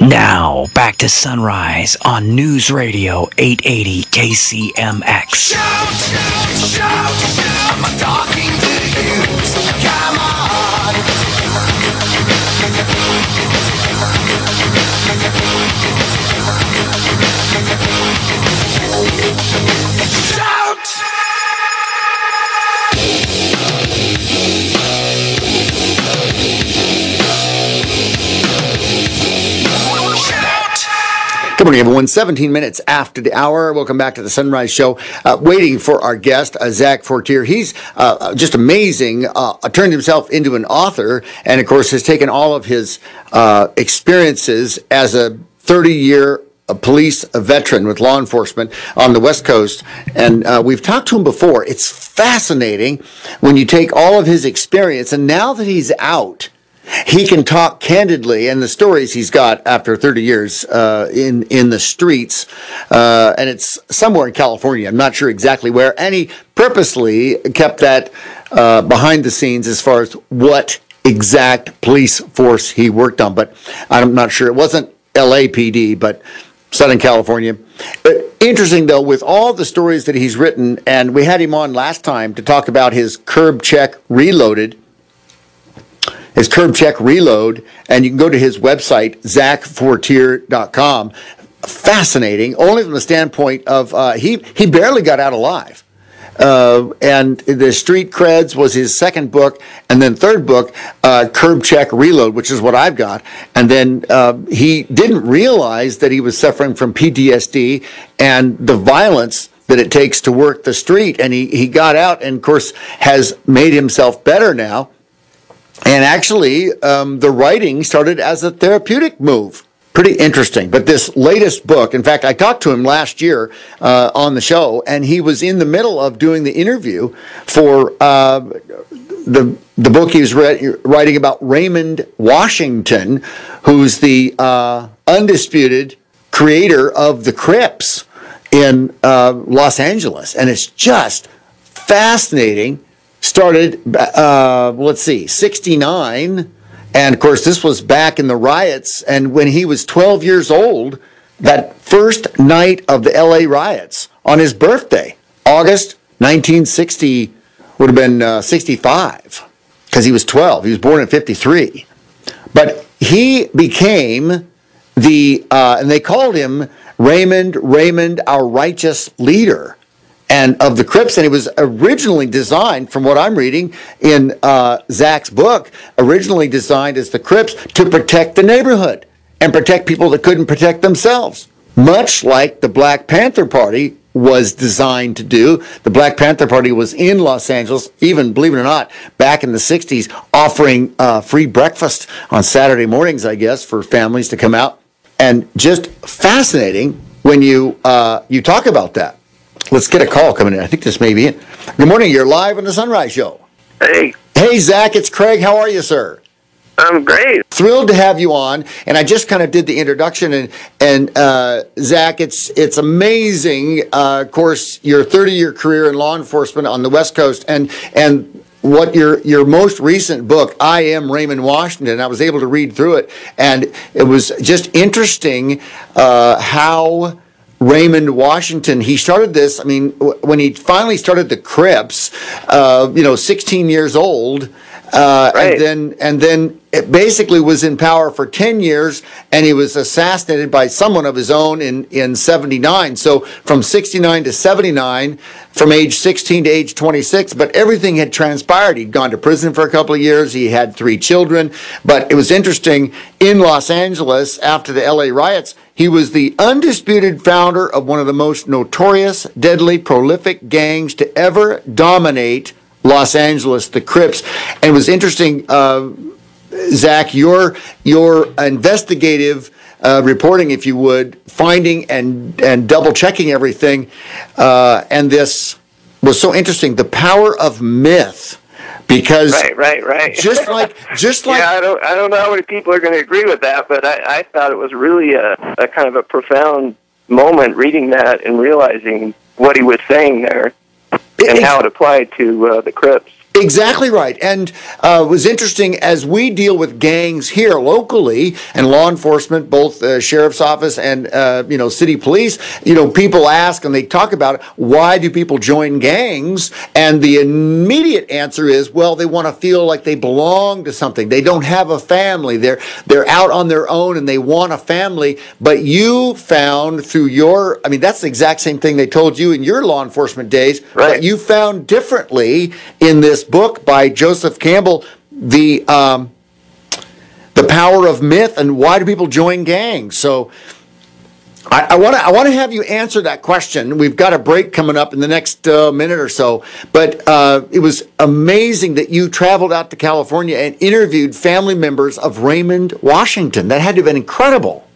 Now, back to Sunrise on News Radio 880 KCMX. Shout, shout, shout, shout, I'm talking to you, so come on. Shout! Good morning, everyone. 17 minutes after the hour. Welcome back to the Sunrise Show. Waiting for our guest, Zach Fortier. He's just amazing. Turned himself into an author, and of course has taken all of his experiences as a 30-year police veteran with law enforcement on the West Coast. And we've talked to him before. It's fascinating when you take all of his experience, and now that he's out, he can talk candidly, and the stories he's got after 30 years in the streets, and it's somewhere in California. I'm not sure exactly where, and he purposely kept that behind the scenes as far as what exact police force he worked on, but I'm not sure. It wasn't LAPD, but Southern California. Interesting, though, with all the stories that he's written, and we had him on last time to talk about his Curb Check Reloaded, his Curb Check Reload, and you can go to his website, zachfortier.com. Fascinating, only from the standpoint of he barely got out alive. And the Street Creds was his second book, and then third book, Curb Check Reload, which is what I've got. And then he didn't realize that he was suffering from PTSD and the violence that it takes to work the street. And he got out and, of course, has made himself better now. And actually, the writing started as a therapeutic move. Pretty interesting. But this latest book, in fact, I talked to him last year on the show, and he was in the middle of doing the interview for the book he was writing about Raymond Washington, who's the undisputed creator of the Crips in Los Angeles. And it's just fascinating. Started, 69, and of course this was back in the riots, and when he was 12 years old, that first night of the LA riots, on his birthday, August 1960, would have been 65, because he was 12, he was born in 53, but he became and they called him Raymond, our righteous leader, and of the Crips, and it was originally designed, from what I'm reading in Zach's book, originally designed as the Crips to protect the neighborhood and protect people that couldn't protect themselves, much like the Black Panther Party was designed to do. The Black Panther Party was in Los Angeles, even, believe it or not, back in the 60s, offering free breakfast on Saturday mornings, I guess, for families to come out. And just fascinating when you talk about that. Let's get a call coming in. I think this may be it. Good morning. You're live on the Sunrise Show. Hey. Hey, Zach. It's Craig. How are you, sir? I'm great. Thrilled to have you on. And I just kind of did the introduction. And Zach, it's amazing. Of course, your 30-year career in law enforcement on the West Coast, and what your most recent book, I Am Raymond Washington. I was able to read through it, and it was just interesting how Raymond Washington, he started this, I mean, when he finally started the Crips, 16 years old, right. and then it basically was in power for 10 years, and he was assassinated by someone of his own in 79. So from 69 to 79, from age 16 to age 26, but everything had transpired. He'd gone to prison for a couple of years. He had 3 children. But it was interesting, in Los Angeles, after the LA riots, he was the undisputed founder of one of the most notorious, deadly, prolific gangs to ever dominate Los Angeles, the Crips. And it was interesting, Zach, your investigative reporting, if you would, finding and double-checking everything, and this was so interesting, the power of myth. Because right. Just like yeah, I don't know how many people are going to agree with that, but I thought it was really a kind of a profound moment reading that and realizing what he was saying there and how it applied to the Crips. Exactly right. And it was interesting as we deal with gangs here locally and law enforcement, both sheriff's office and, city police, people ask and they talk about why do people join gangs? And the immediate answer is, well, they want to feel like they belong to something. They don't have a family. They're out on their own and they want a family. But you found through that's the exact same thing they told you in your law enforcement days. Right. But you found differently in this book by Joseph Campbell, the power of myth and why do people join gangs. So I want to have you answer that question. We've got a break coming up in the next minute or so, but it was amazing that you traveled out to California and interviewed family members of Raymond Washington. That had to have been incredible.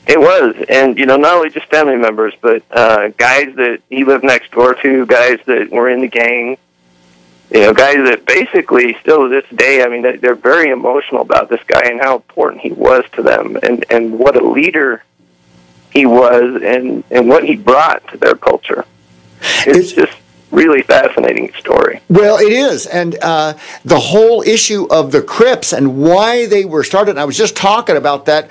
It was, and not only just family members, but guys that he lived next door to, guys that were in the gang. Guys that basically still to this day, they're very emotional about this guy and how important he was to them and what a leader he was and what he brought to their culture. It's just really fascinating story. Well, it is. And the whole issue of the Crips and why they were started, and I was just talking about that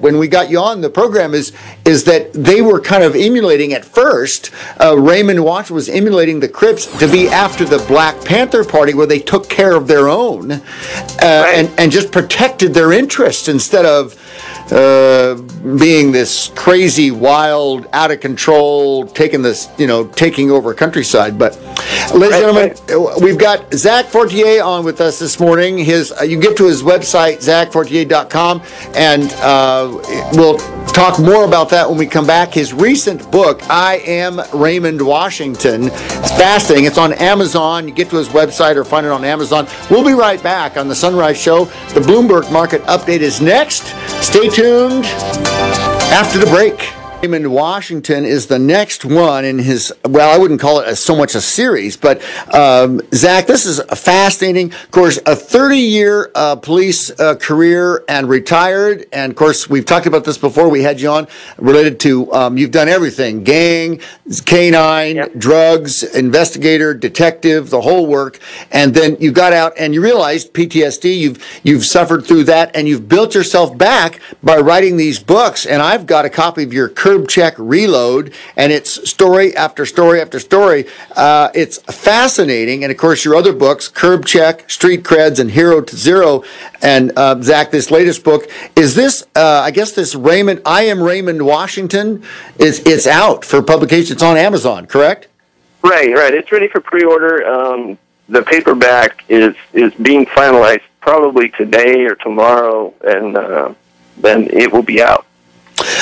when we got you on the program, is that they were kind of emulating at first, Raymond Washington was emulating the Crips to be after the Black Panther Party where they took care of their own Right. and just protected their interests instead of being this crazy, wild, out of control, taking over countryside. But, ladies and gentlemen, we've got Zach Fortier on with us this morning. You get to his website, zachfortier.com, and we'll talk more about that when we come back. His recent book, I Am Raymond Washington, it's fascinating. It's on Amazon. You get to his website or find it on Amazon. We'll be right back on the Sunrise Show. The Bloomberg Market Update is next. Stay tuned after the break. Raymond Washington is the next one in his, I wouldn't call it so much a series, but Zach, this is fascinating. Of course, a 30-year police career and retired. And of course, we've talked about this before. We had you on related to, you've done everything, gang, canine, Yep. drugs, investigator, detective, the whole work. And then you got out and you realized PTSD, you've suffered through that and you've built yourself back by writing these books. And I've got a copy of your Curb Check Reload, and it's story after story after story. It's fascinating. And of course, your other books, Curb Check, Street Creds, and Hero to Zero. And Zach, this latest book, is this, I guess this Raymond, I Am Raymond Washington, it's out for publication. It's on Amazon, correct? Right. It's ready for pre-order. The paperback is being finalized probably today or tomorrow, and then it will be out.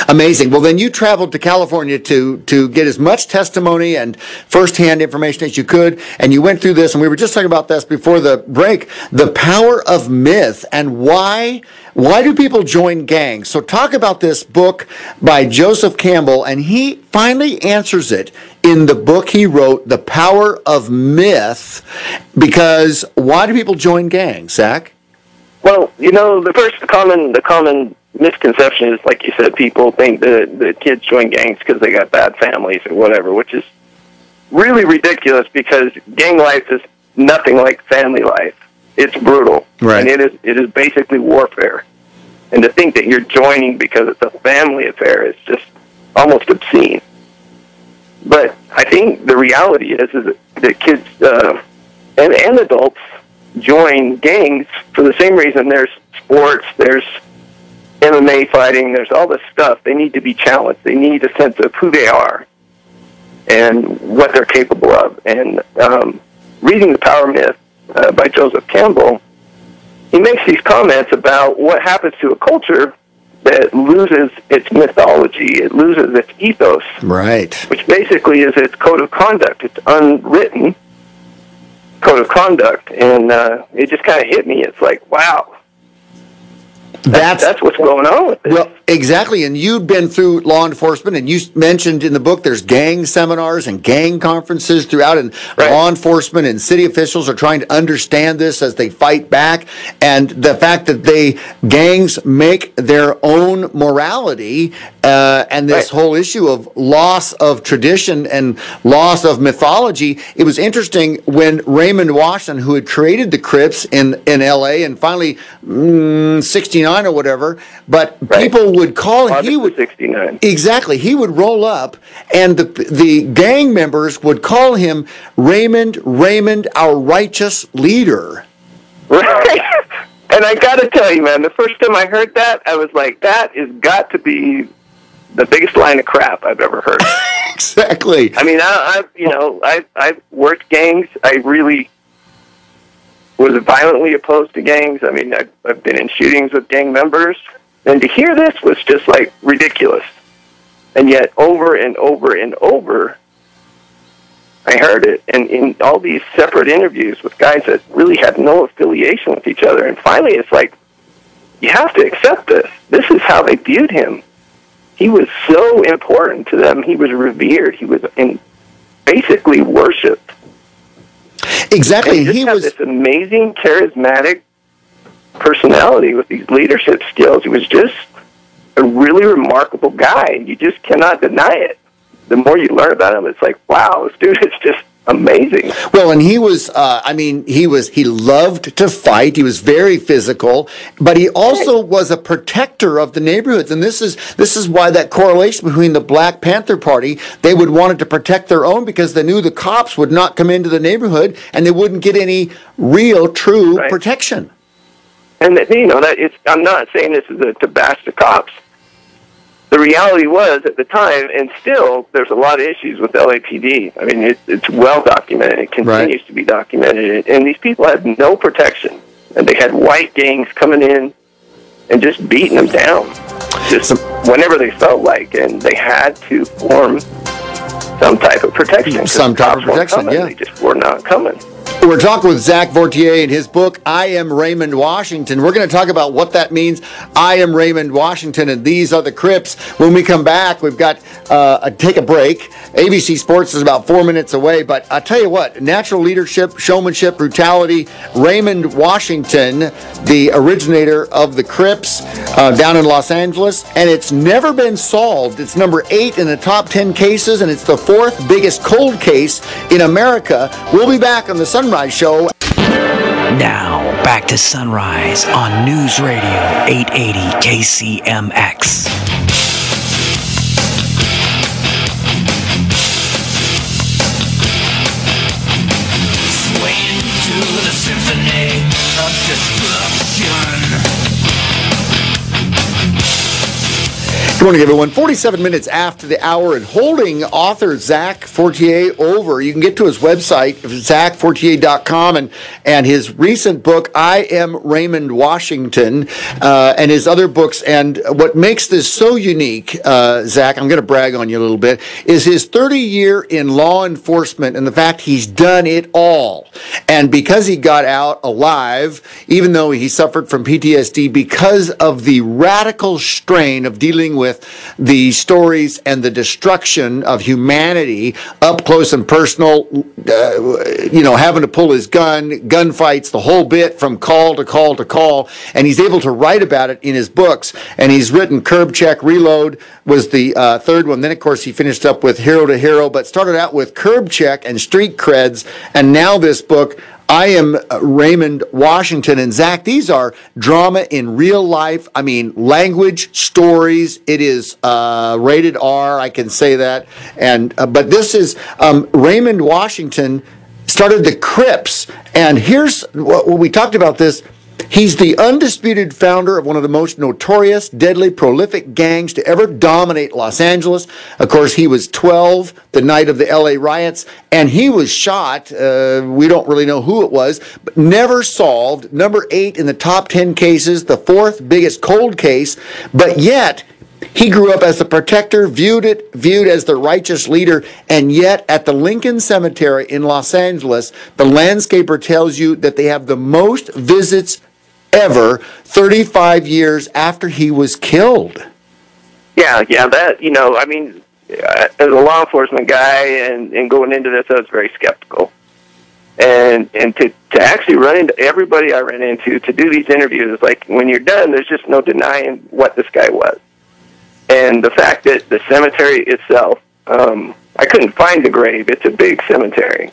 Amazing. Well, then you traveled to California to get as much testimony and firsthand information as you could, and you went through this, and we were just talking about this before the break, the power of myth and why do people join gangs? So talk about this book by Joseph Campbell, and he finally answers it in the book he wrote, The Power of Myth, because why do people join gangs, Zach? Well, the common misconception is, like you said, people think that the kids join gangs because they got bad families or whatever, which is really ridiculous because gang life is nothing like family life. It's brutal. Right. And it is basically warfare. And to think that you're joining because it's a family affair is just almost obscene. But I think the reality is that kids and adults join gangs for the same reason. There's sports, there's MMA fighting, there's all this stuff. They need to be challenged. They need a sense of who they are and what they're capable of. And reading The Power Myth by Joseph Campbell, he makes these comments about what happens to a culture that loses its mythology, it loses its ethos. Right. Which basically is its code of conduct. It's unwritten code of conduct. And it just kind of hit me. It's like, wow. That's what's going on with this. Well, exactly. And you've been through law enforcement, and you mentioned in the book there's gang seminars and gang conferences throughout, and right. Law enforcement and city officials are trying to understand this as they fight back. And the fact that gangs make their own morality, and this Right. whole issue of loss of tradition and loss of mythology. It was interesting when Raymond Washington, who had created the Crips in L.A. and finally 69 or whatever, but Right. people would call him. August He of would 69. exactly. He would roll up, and the gang members would call him Raymond, our righteous leader. Right. And I got to tell you, man, the first time I heard that, I was like, that has got to be the biggest line of crap I've ever heard. Exactly. I mean, I've worked gangs. I really was violently opposed to gangs. I mean, I've been in shootings with gang members. And to hear this was just, like, ridiculous. And yet, over and over and over, I heard it, and in all these separate interviews with guys that really had no affiliation with each other. And finally, it's like, you have to accept this. This is how they viewed him. He was so important to them. He was revered. He was basically worshipped. Exactly. And he He had was this amazing, charismatic personality with these leadership skills. He was just a really remarkable guy. You just cannot deny it. The more you learn about him, it's like, wow, this dude is just amazing. well, and he was. He loved to fight. He was very physical, but he also was a protector of the neighborhoods. And this is why that correlation between the Black Panther Party, they would wanted to protect their own because they knew the cops would not come into the neighborhood and they wouldn't get any real, true Right. protection. And I'm not saying this is to bash the cops. The reality was at the time, and still, there's a lot of issues with LAPD. I mean, it's well documented. It continues to be documented. And these people had no protection. And they had white gangs coming in and just beating them down, just whenever they felt like. And they had to form some type of protection. 'cause Some type of cops weren't protection, coming. yeah. They just were not coming. We're talking with Zach Fortier in his book, I Am Raymond Washington. We're going to talk about what that means. I am Raymond Washington, and these are the Crips. When we come back, we've got take a break. ABC Sports is about 4 minutes away, but I'll tell you what, natural leadership, showmanship, brutality, Raymond Washington, the originator of the Crips down in Los Angeles, and it's never been solved. It's number 8 in the top 10 cases, and it's the 4th biggest cold case in America. We'll be back on the Sunrise Show. Now, back to Sunrise on News Radio 880 KCMX. Swaying to the symphony of destruction. Good morning, everyone. 47 minutes after the hour, and holding author Zach Fortier over. You can get to his website, zachfortier.com, and his recent book, I Am Raymond Washington, and his other books. And what makes this so unique, Zach, I'm going to brag on you a little bit, is his 30-year in law enforcement and the fact he's done it all. And because he got out alive, even though he suffered from PTSD, because of the radical strain of dealing with the stories and the destruction of humanity up close and personal, having to pull his gunfights, the whole bit from call to call to call, and he's able to write about it in his books. And he's written Curb Check Reload was the third one. Then, of course, he finished up with Hero to Hero, but started out with Curb Check and Street Creds, and now this book, I Am Raymond Washington. And Zach, these are drama in real life. I mean, language, stories. It is rated R, I can say that. And but this is Raymond Washington started the Crips. And here's what we talked about this. He's the undisputed founder of one of the most notorious, deadly, prolific gangs to ever dominate Los Angeles. Of course, he was 12 the night of the LA riots, and he was shot. We don't really know who it was, but never solved. Number 8 in the top 10 cases, the 4th biggest cold case, but yet he grew up as a protector, viewed as the righteous leader, and yet at the Lincoln Cemetery in Los Angeles, the landscaper tells you that they have the most visits ever 35 years after he was killed. Yeah, that, I mean, as a law enforcement guy and going into this, I was very skeptical. And to actually run into everybody I ran into to do these interviews, it's like when you're done, there's just no denying what this guy was. And the fact that the cemetery itself, I couldn't find the grave. It's a big cemetery.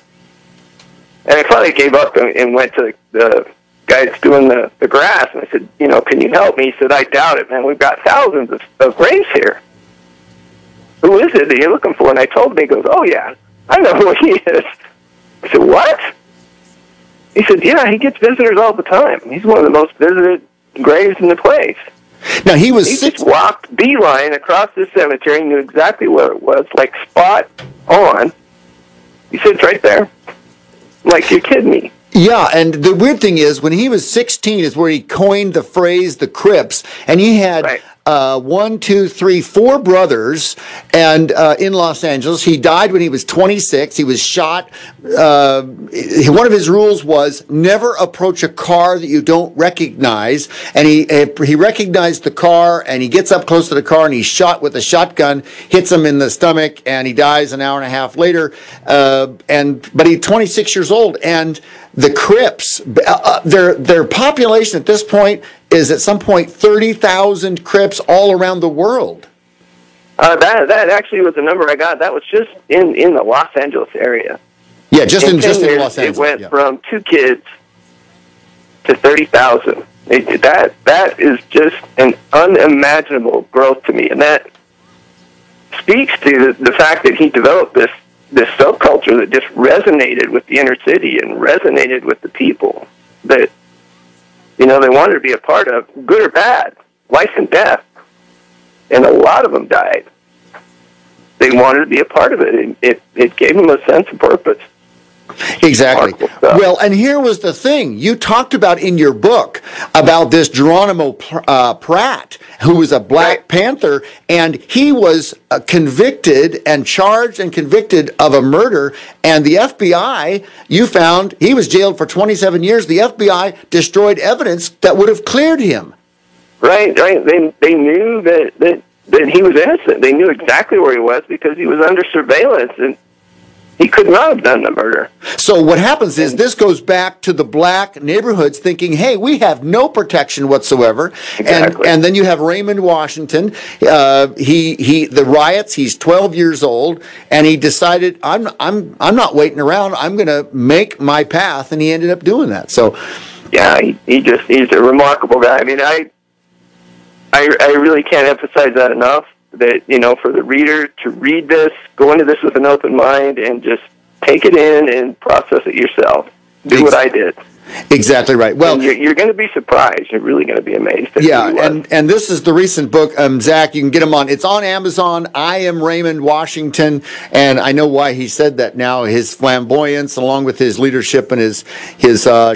And I finally gave up and went to the guy that's doing the grass, and I said, can you help me? He said, I doubt it, man. We've got thousands of graves here. Who is it that you're looking for? And I told him, he goes, oh, yeah, I know who he is. I said, what? He said, yeah, he gets visitors all the time. He's one of the most visited graves in the place. Now, he just walked beeline across the cemetery, knew exactly where it was, like spot on. He said, it's right there. I'm like, you're kidding me. Yeah, and the weird thing is, when he was 16 is where he coined the phrase the Crips, and he had... Right. 4 brothers, and in Los Angeles. He died when he was 26. He was shot. One of his rules was never approach a car that you don't recognize. And he recognized the car, and he gets up close to the car, and he's shot with a shotgun, hits him in the stomach, and he dies an hour and a half later. But he's 26 years old, and the Crips, their population at this point is at some point 30,000 Crips all around the world. That actually was the number I got. That was just in the Los Angeles area. Yeah, just in Los Angeles. It went from 2 kids to 30,000. That is just an unimaginable growth to me, and that speaks to the fact that he developed this subculture that just resonated with the inner city and resonated with the people that, they wanted to be a part of, good or bad, life and death. And a lot of them died. They wanted to be a part of it. It gave them a sense of purpose. Exactly. Well, and here was the thing. You talked about in your book about this Geronimo Pratt, who was a Black Panther, and he was convicted and charged and convicted of a murder, and the FBI, you found, he was jailed for 27 years. The FBI destroyed evidence that would have cleared him. Right. They knew that he was innocent. They knew exactly where he was because he was under surveillance, and he could not have done the murder. So what happens is this goes back to the black neighborhoods thinking, hey, we have no protection whatsoever. Exactly. And then you have Raymond Washington. The riots, he's 12 years old, and he decided, I'm not waiting around. I'm going to make my path, and he ended up doing that. So yeah, he's a remarkable guy. I mean, I really can't emphasize that enough. That, for the reader to read this, go into this with an open mind, and just take it in and process it yourself. Do what I did. Exactly right. Well, you're going to be surprised. You're really going to be amazed. Yeah, and this is the recent book, Zach. You can get them on. It's on Amazon. I Am Raymond Washington, and I know why he said that now. His flamboyance, along with his leadership and his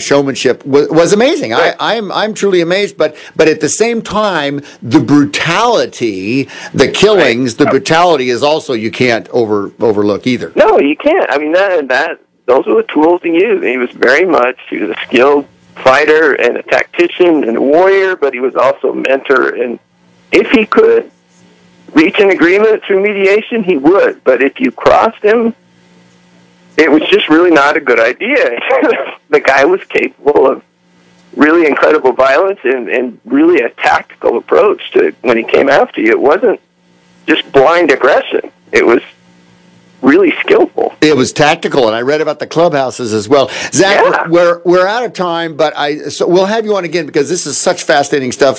showmanship, was amazing. Right. I'm truly amazed. But at the same time, the brutality, the killings, the brutality is also you can't overlook either. No, you can't. I mean those were the tools he used. He was a skilled fighter and a tactician and a warrior, but he was also a mentor. And if he could reach an agreement through mediation, he would. But if you crossed him, it was just really not a good idea. The guy was capable of really incredible violence and really a tactical approach to when he came after you. It wasn't just blind aggression. It was really skillful. It was tactical, and I read about the clubhouses as well. Zach, we're out of time, but so we'll have you on again because this is such fascinating stuff.